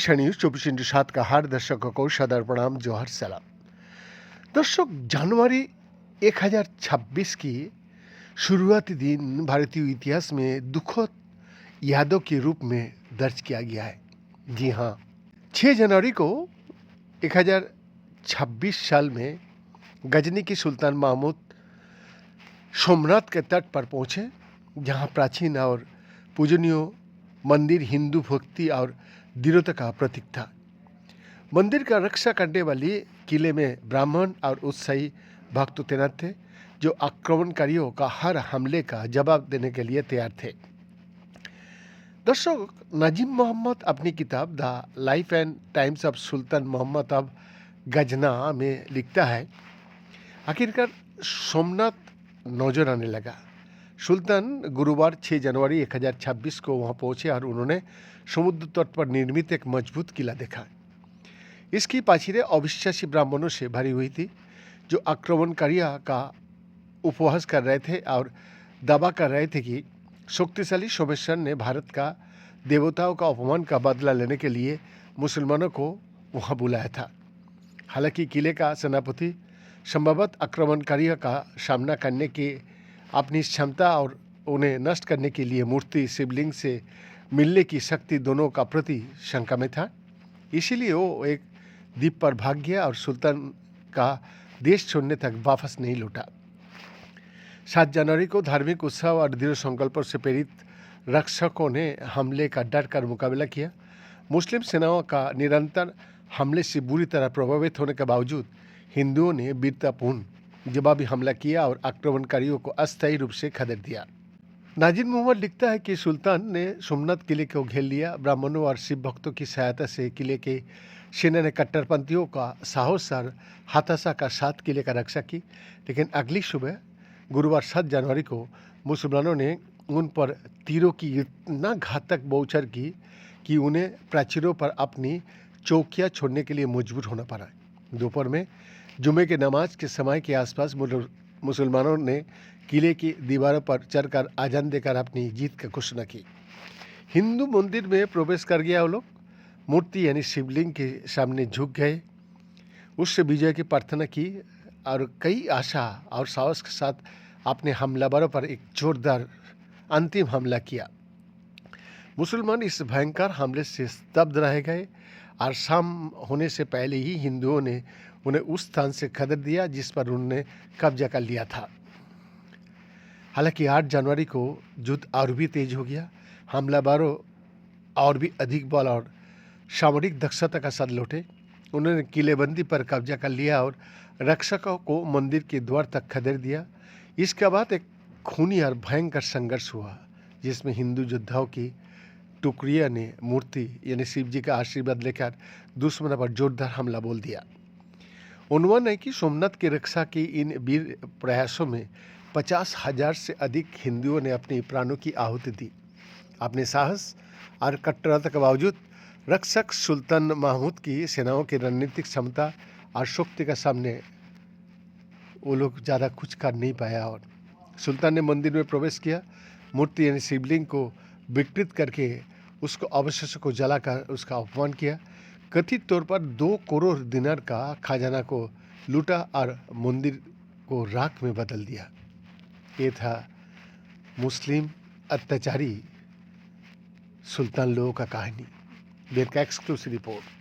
Asia news 24x7 का हर दर्शकों को सादर प्रणाम जोहर सलाम। दर्शक, जनवरी 1026 की शुरुआती दिन भारतीय इतिहास में दुखद यादों के रूप में दर्ज किया गया है। जी हाँ, 6 जनवरी को 1026 साल में गजनी की सुल्तान महमूद सोमनाथ के तट पर पहुंचे, जहां प्राचीन और पूजनीय मंदिर हिंदू भक्ति और दृढ़ता का प्रतीक था। मंदिर का रक्षा करने वाली किले में ब्राह्मण और उत्साही भक्त तैनात थे, जो आक्रमणकारियों का हर हमले का जवाब देने के लिए तैयार थे। दर्शक, नजीम मोहम्मद अपनी किताब the life and times of sultan Mohammad of Ghazna में लिखता है, आखिरकार सोमनाथ नजर आने लगा। सुल्तान गुरुवार 6 जनवरी 1026 को वहां पहुंचे और उन्होंने समुद्र तट पर निर्मित एक मजबूत किला देखा। इसकी पाचीरें अविश्वासी ब्राह्मणों से भरी हुई थी, जो आक्रमणकारियों का उपहास कर रहे थे और दावा कर रहे थे कि शक्तिशाली सोमेश्वर ने भारत का देवताओं का अपमान का बदला लेने के लिए मुसलमानों को वहां बुलाया था। हालांकि किले का सेनापति संभवतः आक्रमणकारियों का सामना करने की अपनी क्षमता और उन्हें नष्ट करने के लिए मूर्ति शिवलिंग से मिलने की शक्ति दोनों का प्रति शंका में था। इसीलिए वो एक द्वीप पर भाग गया और सुल्तान का देश छोड़ने तक वापस नहीं लौटा। 7 जनवरी को धार्मिक उत्सव और दृढ़ संकल्पों से प्रेरित रक्षकों ने हमले का डट कर मुकाबला किया। मुस्लिम सेनाओं का निरंतर हमले से बुरी तरह प्रभावित होने के बावजूद हिंदुओं ने वीरतापूर्ण जवाबी हमला किया और आक्रमणकारियों को अस्थायी रूप से खदेड़ दिया। नाजिम मोहम्मद लिखता है कि सुल्तान ने सोमनाथ किले को घेर लिया। ब्राह्मणों और शिव भक्तों की सहायता से किले के सेना ने कट्टरपंथियों का साहस और हताशा का साथ किले का रक्षा की। लेकिन अगली सुबह गुरुवार 7 जनवरी को मुसलमानों ने उन पर तीरों की इतना घातक बौछार की कि उन्हें प्राचीरों पर अपनी चौकियां छोड़ने के लिए मजबूर होना पड़ा। दोपहर में जुमे के नमाज के समय के आसपास मुसलमानों ने किले की दीवारों पर चढ़कर आजान देकर अपनी जीत की घोषणा की। हिंदू मंदिर में प्रवेश कर गया वो लोग मूर्ति यानी शिवलिंग के सामने झुक गए, उससे विजय की प्रार्थना की और कई आशा और साहस के साथ अपने हमलावरों पर एक जोरदार अंतिम हमला किया। मुसलमान इस भयंकर हमले से स्तब्ध रह गए और शाम होने से पहले ही हिंदुओं ने उन्हें उस स्थान से खदेड़ दिया जिस पर उन्होंने कब्जा कर लिया था। हालांकि 8 जनवरी को युद्ध और भी तेज हो गया। हमलावरों और भी अधिक बल और सामरिक दक्षता का साथ लौटे। उन्होंने किलेबंदी पर कब्जा कर लिया और रक्षकों को मंदिर के द्वार तक खदेड़ दिया। इसके बाद एक खूनी और भयंकर संघर्ष हुआ, जिसमें हिंदू योद्धाओं की टुकड़ियों ने मूर्ति यानी शिव जी का आशीर्वाद लेकर दुश्मनों पर जोरदार हमला बोल दिया। अनुमान है कि सोमनाथ की रक्षा के इन वीर प्रयासों में 50,000 से अधिक हिंदुओं ने अपने प्राणों की आहुति दी। अपने साहस और कट्टरता के बावजूद रक्षक सुल्तान महमूद की सेनाओं की रणनीतिक क्षमता और शक्ति के सामने वो लोग ज़्यादा कुछ कर नहीं पाया और सुल्तान ने मंदिर में प्रवेश किया, मूर्ति यानी शिवलिंग को विकृत करके उसको अवशेषों को जलाकर उसका अपमान किया। कथित तौर पर 2 करोड़ दिनार का खजाना को लूटा और मंदिर को राख में बदल दिया। ये था मुस्लिम अत्याचारी सुल्तान लोगों का कहानी। देर का एक्सक्लूसिव रिपोर्ट।